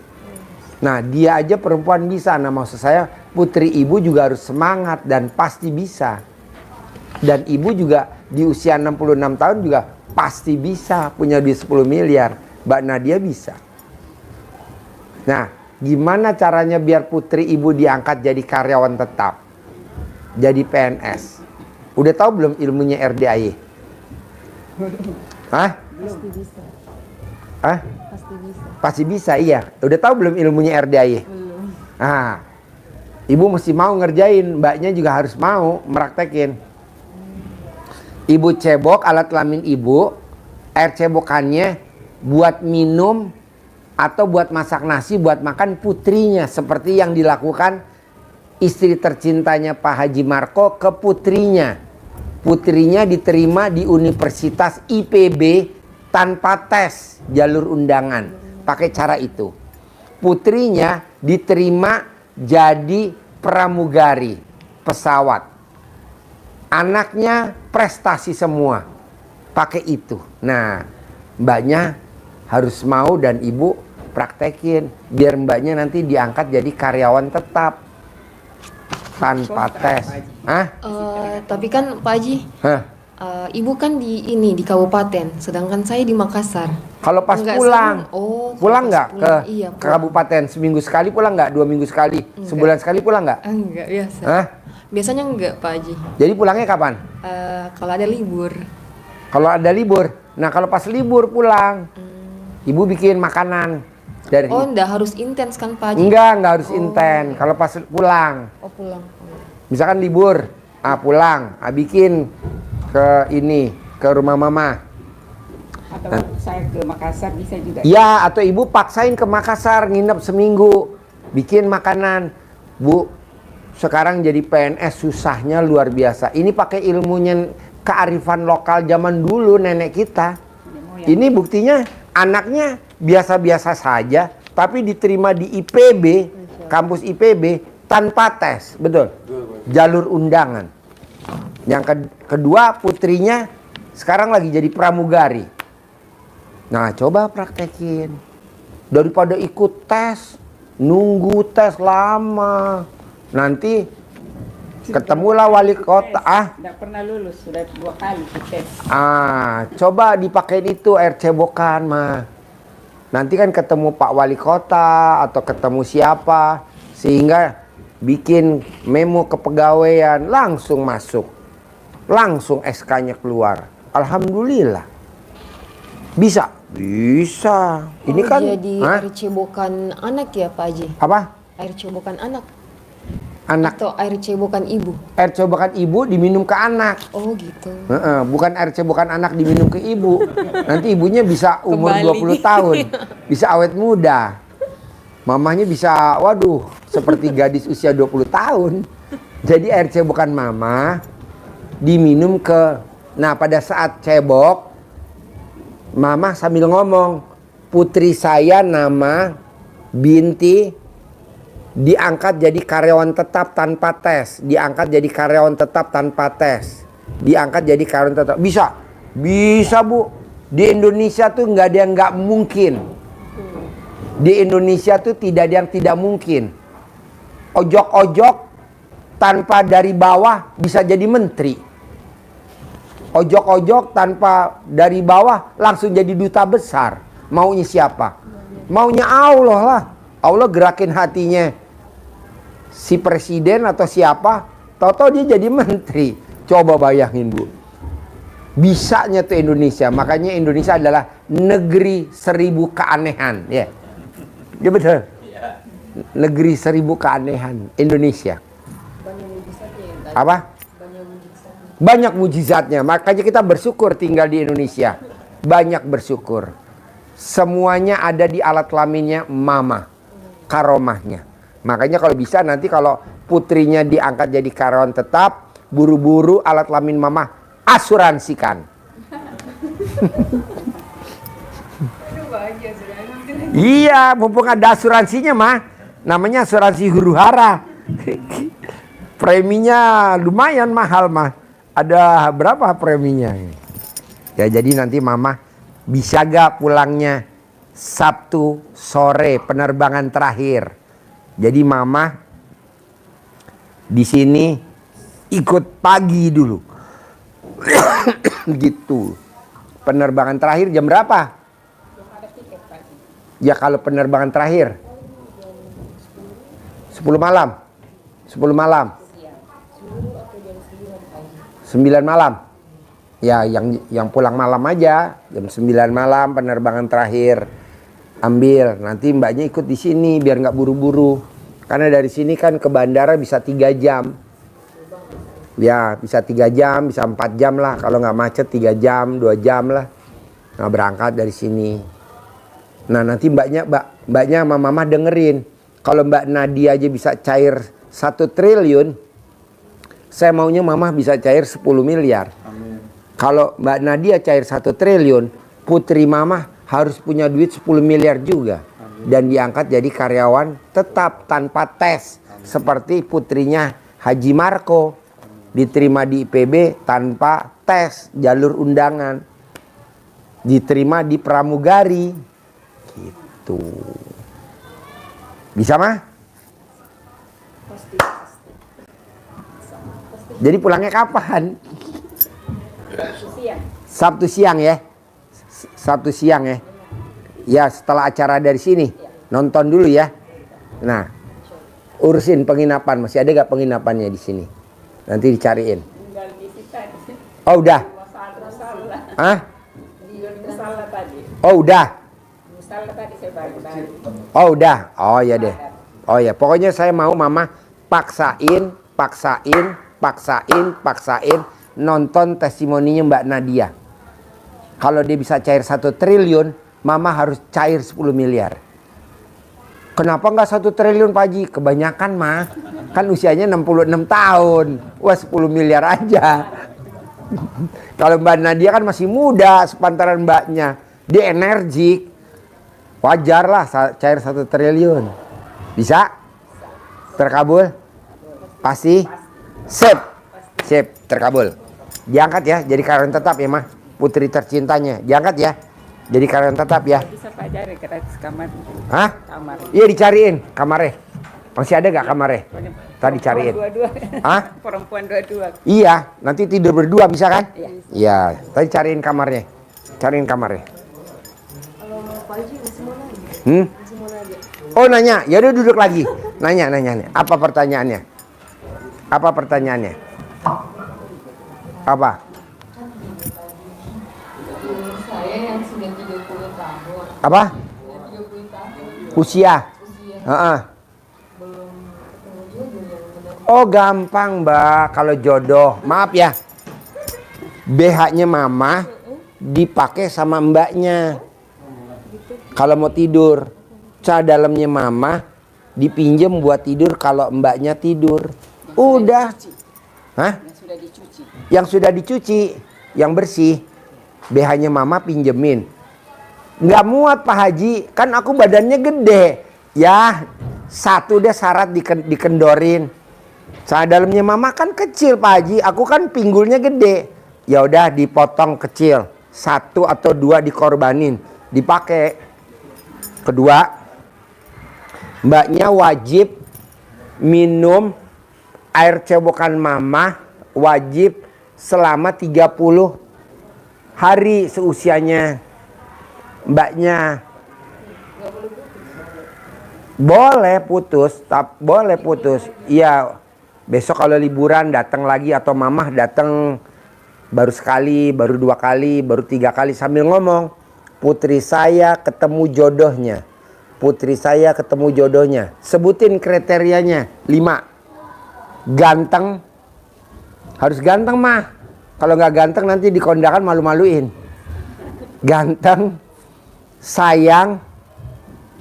Nah, dia aja perempuan bisa. Nah, maksud saya putri ibu juga harus semangat dan pasti bisa. Dan ibu juga di usia 66 tahun juga pasti bisa punya duit 10 miliar. Mbak Nadia bisa. Nah, gimana caranya biar putri ibu diangkat jadi karyawan tetap? Jadi PNS. Udah tahu belum ilmunya RDAY? Hah? Pasti bisa. Hah? Pasti bisa. Pasti bisa, iya. Udah tahu belum ilmunya RDAY? Belum. Ah, ibu mesti mau ngerjain, mbaknya juga harus mau meraktekin. Ibu cebok alat kelamin ibu, air cebokannya buat minum atau buat masak nasi, buat makan putrinya, seperti yang dilakukan istri tercintanya Pak Haji Marko ke putrinya. Putrinya diterima di Universitas IPB tanpa tes jalur undangan, pakai cara itu. Putrinya diterima jadi pramugari pesawat. Anaknya prestasi semua, pakai itu. Nah, mbaknya harus mau dan ibu praktekin biar mbaknya nanti diangkat jadi karyawan tetap tanpa tes. Hah? Tapi kan Pak Haji, Hah? ibu kan di kabupaten, sedangkan saya di Makassar. Kalau pas Enggak pulang, sering. Oh, pulang pas nggak ke, pulang. Iya, ke kabupaten seminggu sekali pulang nggak? 2 minggu sekali, Enggak. sebulan sekali pulang nggak? Enggak biasa. Hah? Biasanya enggak Pak Haji. Jadi pulangnya kapan? Kalau ada libur. Kalau ada libur. Nah, kalau pas libur pulang, ibu bikin makanan dari. Oh, enggak harus intens kan Pak Haji? Enggak harus inten. Kalau pas pulang, Oh, pulang. misalkan libur, pulang, bikin ke rumah mama. Atau saya ke Makassar bisa juga. Ya, atau ibu paksain ke Makassar nginep seminggu, bikin makanan. Bu, sekarang jadi PNS susahnya luar biasa. Ini pakai ilmunya kearifan lokal zaman dulu nenek kita. Ini buktinya anaknya biasa-biasa saja, tapi diterima di IPB, kampus IPB tanpa tes, betul? Jalur undangan. Yang kedua, putrinya sekarang lagi jadi pramugari. Nah, coba praktekin. Daripada ikut tes, nunggu tes lama. Nanti ketemulah wali kota. Tidak pernah lulus, sudah 2 kali tes. Coba dipakein itu air cebokan mah. Nanti kan ketemu Pak Wali Kota atau ketemu siapa, sehingga bikin memo kepegawaian, langsung masuk. Langsung SK-nya keluar. Alhamdulillah. Bisa? Bisa. Ini kan jadi air cebokan anak ya Pak Haji? apa? Air cebokan anak? Anak. Atau air cebokan ibu? Air cebokan ibu diminum ke anak. Oh gitu. Bukan air cebokan anak diminum ke ibu. Nanti ibunya bisa umur Kembali. 20 tahun. Bisa awet muda. Mamahnya bisa, waduh, seperti gadis usia 20 tahun. Jadi air cebokan mama diminum ke. Nah, pada saat cebok, mama sambil ngomong, putri saya nama Binti diangkat jadi karyawan tetap tanpa tes. Diangkat jadi karyawan tetap tanpa tes. Diangkat jadi karyawan tetap. Bisa. Bisa, Bu. Di Indonesia tuh nggak ada yang nggak mungkin. Di Indonesia tuh tidak ada yang tidak mungkin. Ojok-ojok tanpa dari bawah bisa jadi menteri. Ojok-ojok tanpa dari bawah langsung jadi duta besar. Maunya siapa? Maunya Allah lah. Allah gerakin hatinya si presiden atau siapa, tahu-tahu dia jadi menteri. Coba bayangin, Bu. Bisanya tuh Indonesia. Makanya Indonesia adalah negeri 1000 keanehan, ya. Ya betul. Negeri 1000 keanehan Indonesia. Apa? Banyak mujizatnya. Makanya kita bersyukur tinggal di Indonesia. Banyak bersyukur. Semuanya ada di alat kelaminnya mama. Karomahnya. Makanya kalau bisa nanti kalau putrinya diangkat jadi karyawan tetap, buru-buru alat kelamin mama asuransikan. Iya, mumpung ada asuransinya mah. Namanya asuransi huru hara. Preminya lumayan mahal mah. Ada berapa preminya? Ya jadi nanti mama bisa gak pulangnya Sabtu sore penerbangan terakhir. Jadi mama di sini ikut pagi dulu. Gitu. Penerbangan terakhir jam berapa? Ya kalau penerbangan terakhir 10 malam. 10 malam. 9 malam. Ya yang pulang malam aja. Jam 9 malam penerbangan terakhir. Ambil. Nanti mbaknya ikut di sini biar nggak buru-buru. Karena dari sini kan ke bandara bisa 3 jam. Ya bisa 3 jam, bisa 4 jam lah. Kalau nggak macet 3 jam, 2 jam lah. Nah berangkat dari sini. Nah nanti mbaknya sama mama dengerin. Kalau Mbak Nadia aja bisa cair 1 triliun. Saya maunya mama bisa cair 10 miliar. Amin. Kalau Mbak Nadia cair 1 triliun, putri mama harus punya duit 10 miliar juga. Amin. Dan diangkat jadi karyawan tetap tanpa tes. Amin. Seperti putrinya Haji Marco. Diterima di IPB tanpa tes jalur undangan. Diterima di pramugari. Gitu. Bisa mah? Jadi pulangnya kapan? Sabtu siang ya. Sabtu siang ya. Ya setelah acara dari sini. Nonton dulu ya. Nah, urusin penginapan. Masih ada gak penginapannya di sini? Nanti dicariin. Oh udah. Hah? Oh udah. Oh udah. Oh ya deh. Oh ya. Pokoknya saya mau mama paksain nonton testimoninya Mbak Nadia. Kalau dia bisa cair 1 triliun, mama harus cair 10 miliar. Kenapa nggak 1 triliun Pak Haji? Kebanyakan mah. Kan usianya 66 tahun. Wah 10 miliar aja. Kalau Mbak Nadia kan masih muda sepantaran mbaknya. Dia energik. Wajar lah cair 1 triliun. Bisa? Terkabul? Pasti? Sip. Sip, terkabul. Diangkat ya, jadi karyawan tetap ya mah. Putri tercintanya. Diangkat ya. Jadi karyawan tetap ya. Bisa Pak cari gratis kamar. Hah? Kamar. Iya dicariin kamarnya. Masih ada gak kamarnya? Tadi cariin. Dua-dua. Hah? Perempuan dua-dua. Iya, nanti tidur berdua bisa kan? Iya. Iya, tadi cariin kamarnya. Cariin kamarnya. Oh nanya, ya udah duduk lagi. Nanya. Apa pertanyaannya? Apa pertanyaannya? Apa? Saya yang sudah 30 tahun. Apa? 30 tahun. Usia. Heeh. Belum ketemu jodoh yang benar. Oh gampang mbak, kalau jodoh. Maaf ya. BH-nya mama dipakai sama mbaknya. Kalau mau tidur. Dalamnya mama dipinjem buat tidur kalau mbaknya tidur. Udah. Hah? Yang sudah dicuci. Yang sudah dicuci, yang bersih. BH-nya mama pinjemin. Nggak muat Pak Haji, kan aku badannya gede. Ya, satu deh syarat dikendorin. Dalamnya mama kan kecil Pak Haji, aku kan pinggulnya gede. Ya udah dipotong kecil, 1 atau 2 dikorbanin, dipakai. Kedua, mbaknya wajib minum air cebokan mama, wajib selama 30 hari seusianya mbaknya. Boleh putus, boleh putus. Iya, besok kalau liburan datang lagi atau mamah datang baru sekali, baru 2 kali, baru 3 kali sambil ngomong, putri saya ketemu jodohnya. Putri saya ketemu jodohnya. Sebutin kriterianya 5. Ganteng. Harus ganteng mah. Kalau nggak ganteng nanti di kondangan malu-maluin. Ganteng. Sayang.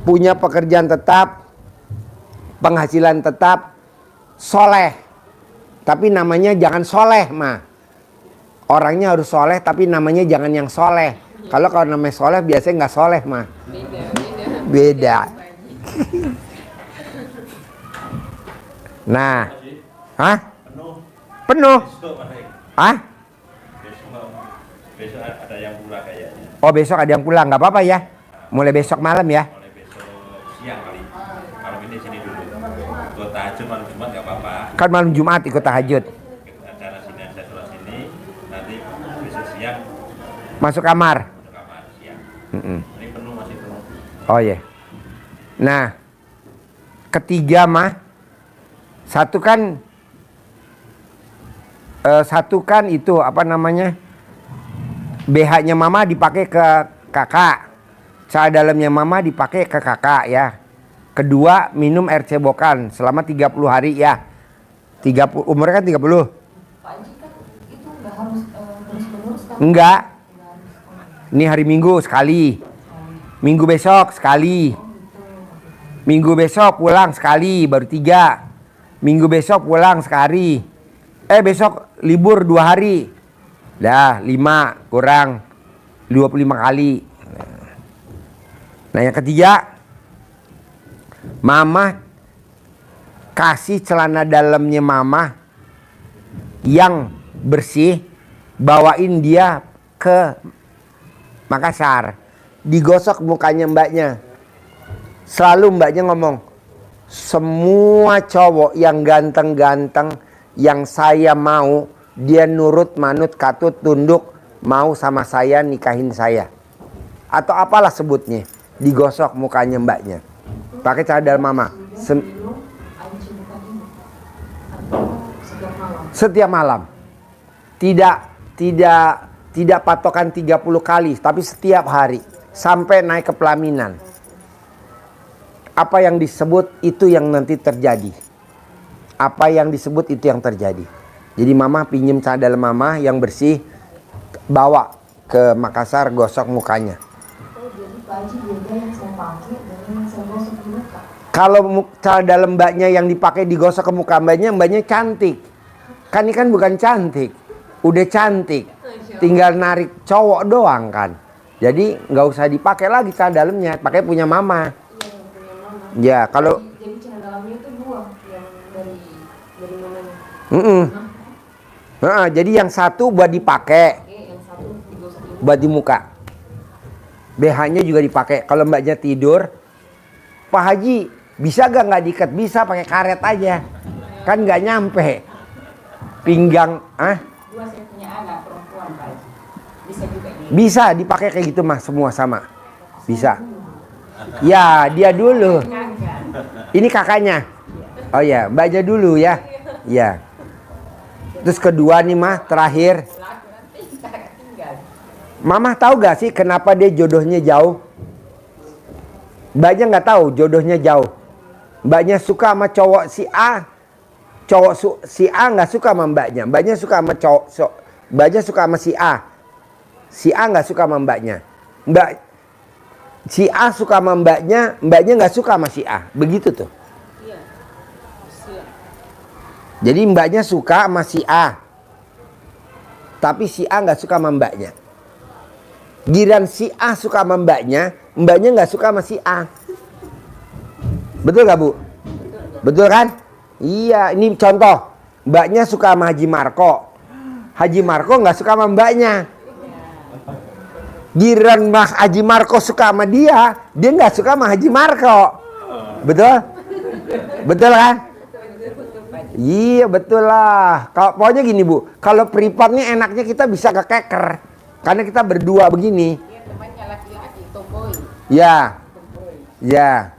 Punya pekerjaan tetap. Penghasilan tetap. Soleh. Tapi namanya jangan soleh mah. Orangnya harus soleh tapi namanya jangan yang soleh. Kalau namanya soleh biasanya nggak soleh mah. Beda. Nah, hah? Penuh. Ah? Besok ada yang pulang kayaknya. Oh besok ada yang pulang, nggak apa-apa ya. Mulai besok malam ya. Mulai besok siang kali. Malam ini sini dulu. Ikut tahajud malam Jumat nggak apa-apa. Kan malam Jumat ikut tahajud. Acara sini saya sholat sini. Nanti besok siang Masuk kamar. masuk kamar siang. Mm-mm. Ini penuh masih penuh. Oh iya. Nah, ketiga mah satu kan itu apa namanya? BH-nya mama dipakai ke kakak. Celana dalamnya mama dipakai ke kakak ya. Kedua, minum air cebokan selama 30 hari ya. 30 umurnya kan 30. Pak Haji kan itu nggak harus terus-menerus kan? Enggak. Ini hari Minggu sekali. Minggu besok sekali. Minggu besok pulang sekali, baru 3. Minggu besok pulang sekali. Besok libur 2 hari. Dah 5 kurang 25 kali. Nah yang ketiga, mama kasih celana dalamnya mama yang bersih, bawain dia ke Makassar, digosok mukanya mbaknya. Selalu mbaknya ngomong, semua cowok yang ganteng-ganteng yang saya mau, dia nurut, manut, katut, tunduk, mau sama saya, nikahin saya. Atau apalah sebutnya, digosok mukanya mbaknya. Pakai celana dalam mama. Setiap malam. Tidak patokan 30 kali, tapi setiap hari. Sampai naik ke pelaminan. Apa yang disebut itu yang nanti terjadi. Apa yang disebut itu yang terjadi. Jadi mama pinjem celana dalam mama yang bersih, bawa ke Makassar, gosok mukanya. Oh, jadi Pak Haji beda yang saya pakai dan yang saya gosok di muka. Kalau celana dalam mbaknya yang dipakai digosok ke muka mbaknya cantik. Kan ini kan bukan cantik, udah cantik. Tinggal narik cowok doang kan. Jadi nggak usah dipakai lagi celana dalamnya, pakai punya mama. Iya, yang punya mama. Ya kalau Jadi celana dalamnya itu 2 yang dari mamanya. jadi yang satu buat dipakai, Yang satu digosok di muka. buat di muka. BH-nya juga dipakai. Kalau mbaknya tidur, Pak Haji bisa nggak diikat? Bisa, pakai karet aja. Kan nggak nyampe. Pinggang, Dua saya punya anak perempuan Pak Haji. Bisa juga di bisa dipakai kayak gitu mah, semua sama. Bisa. Ya, dia dulu. Ini kakaknya. Oh ya, mbaknya dulu ya. Ya. Terus kedua nih mah, terakhir. Mama tahu gak sih kenapa dia jodohnya jauh? Mbaknya nggak tahu jodohnya jauh. Mbaknya suka sama cowok si A. Si A nggak suka sama mbaknya. Mbaknya suka sama mbaknya suka sama si A. Si A nggak suka sama mbaknya. Si A suka sama mbaknya nggak suka sama si A. Begitu tuh. Jadi mbaknya suka sama si A. Tapi si A nggak suka sama mbaknya. Giran si A suka sama mbaknya nggak suka sama si A. Betul gak Bu? Betul kan? Iya, ini contoh. Mbaknya suka sama Haji Marko. Haji Marko nggak suka sama mbaknya. Giran Mas Haji Marko suka sama dia nggak suka sama Haji Marko. Betul? Betul kan? Iya betul lah. Kalau pokoknya gini Bu, kalau pripatnya enaknya kita bisa kekeker, karena kita berdua begini. temannya laki-laki tomboy. Ya, ya.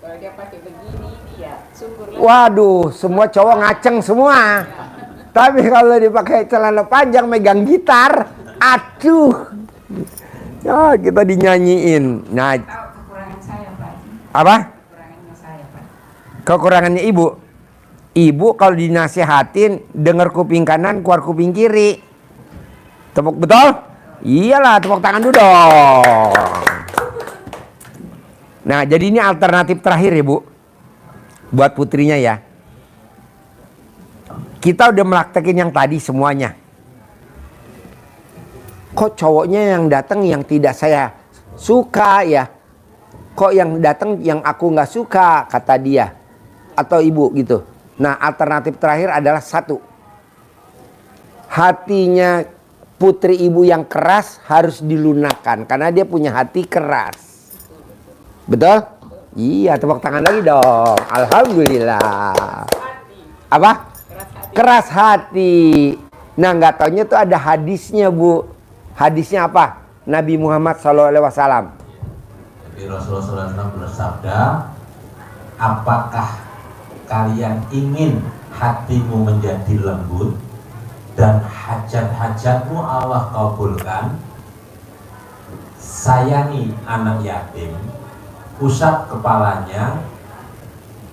Kalau dia pakai begini dia syukurlah. Waduh, semua cowok ngaceng semua. Tapi kalau dipakai celana panjang megang gitar, aduh. Ya kita dinyanyiin. Nah, Tahu kekurangan saya Pak Haji. apa? Kekurangannya saya Pak. Kekurangannya ibu. Ibu kalau dinasihatin denger kuping kanan, keluar kuping kiri. Tepuk betul? Iyalah, tepuk tangan dulu dong. Nah, jadi ini alternatif terakhir ya, Bu. Buat putrinya ya. Kita udah melaktekin yang tadi semuanya. Kok cowoknya yang datang yang tidak saya suka ya? Kok yang datang yang aku nggak suka, kata dia. Atau ibu gitu. Nah, alternatif terakhir adalah 1. hatinya putri ibu yang keras harus dilunakkan karena dia punya hati keras. Betul? Iya, tepuk tangan lagi dong. Alhamdulillah. Apa? Keras hati. Nah, nggak taunya tuh ada hadisnya, Bu. Hadisnya apa? Nabi Muhammad SAW. Jadi Rasulullah SAW bersabda, apakah kalian ingin hatimu menjadi lembut dan hajat-hajatmu Allah kabulkan? Sayangi anak yatim, usap kepalanya,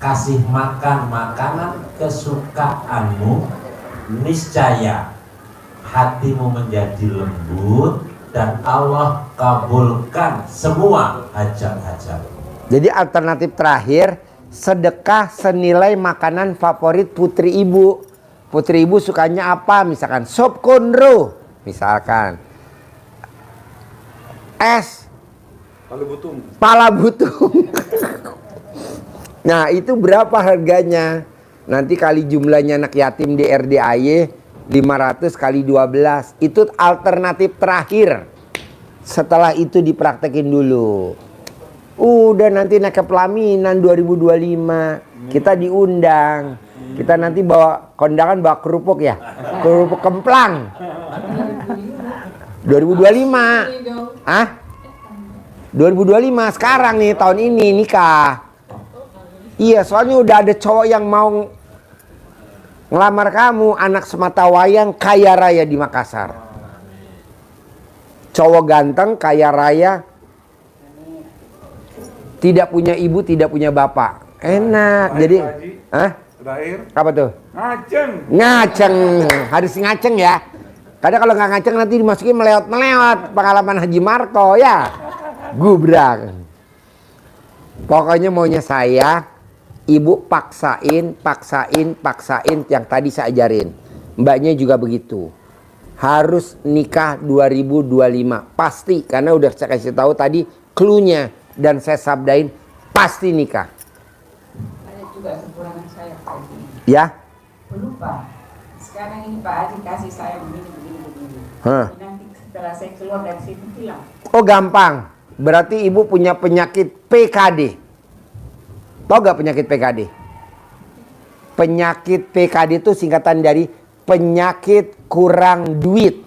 kasih makan makanan kesukaanmu, niscaya hatimu menjadi lembut dan Allah kabulkan semua hajat-hajat. Jadi alternatif terakhir, sedekah senilai makanan favorit putri ibu. Putri ibu sukanya apa? Misalkan sop konro, misalkan es pala butung. Nah, itu berapa harganya? Nanti kali jumlahnya anak yatim di RDAY 500 kali 12. Itu alternatif terakhir. Setelah itu dipraktekin dulu. Udah nanti naik ke pelaminan 2025. Kita diundang. Kita nanti bawa kondangan, bawa kerupuk ya. Kerupuk kemplang. 2025. Hah? 2025 sekarang nih, tahun ini nikah. Iya, soalnya udah ada cowok yang mau ngelamar kamu, anak semata wayang kaya raya di Makassar. Cowok ganteng, kaya raya, tidak punya ibu, tidak punya bapak. Enak. Jadi, hah? Terakhir. Apa tuh? Ngaceng. Ngaceng, harus ngaceng ya. Kadang kalau nggak ngaceng nanti dimasukin melewat-melewat. Pengalaman Haji Marco ya. Gubrak. Pokoknya maunya saya, ibu paksain yang tadi saya ajarin. Mbaknya juga begitu. Harus nikah 2025 pasti, karena udah saya kasih tahu tadi clue-nya dan saya sabdain pasti nikah. Ada juga kekurangan saya Pak Haji. Ya. Pelupa. Sekarang ini Pak Haji kasih saya begini. Nanti setelah saya keluar dari situ hilang. Oh gampang. Berarti ibu punya penyakit PKD. Tahu gak penyakit PKD? Penyakit PKD itu singkatan dari penyakit kurang duit.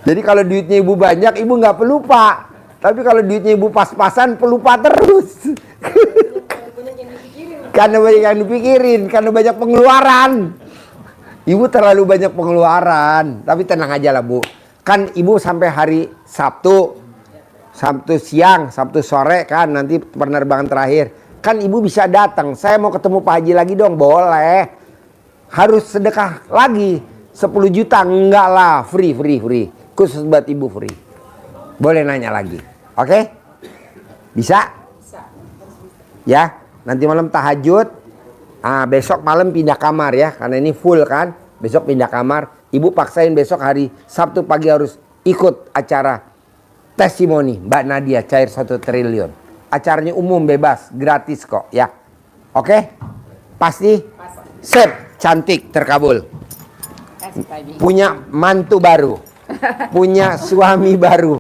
Jadi kalau duitnya ibu banyak, ibu nggak pelupa. Tapi kalau duitnya ibu pas-pasan, pelupa terus. Karena banyak yang dipikirin, karena banyak pengeluaran. Ibu terlalu banyak pengeluaran. Tapi tenang aja lah, Bu. Kan ibu sampai hari Sabtu siang, Sabtu sore kan nanti penerbangan terakhir. Kan ibu bisa datang. Saya mau ketemu Pak Haji lagi dong, boleh. Harus sedekah lagi 10 juta, enggak lah, free. Khusus buat ibu free. Boleh nanya lagi. Oke? Bisa? Ya, nanti malam tahajud. Besok malam pindah kamar ya, karena ini full kan. Besok pindah kamar. Ibu paksain besok hari Sabtu pagi harus ikut acara testimoni Mbak Nadia cair 1 triliun. Acaranya umum, bebas, gratis kok ya. Oke? Pasti? Sip, cantik, terkabul. Punya mantu baru. Punya suami baru.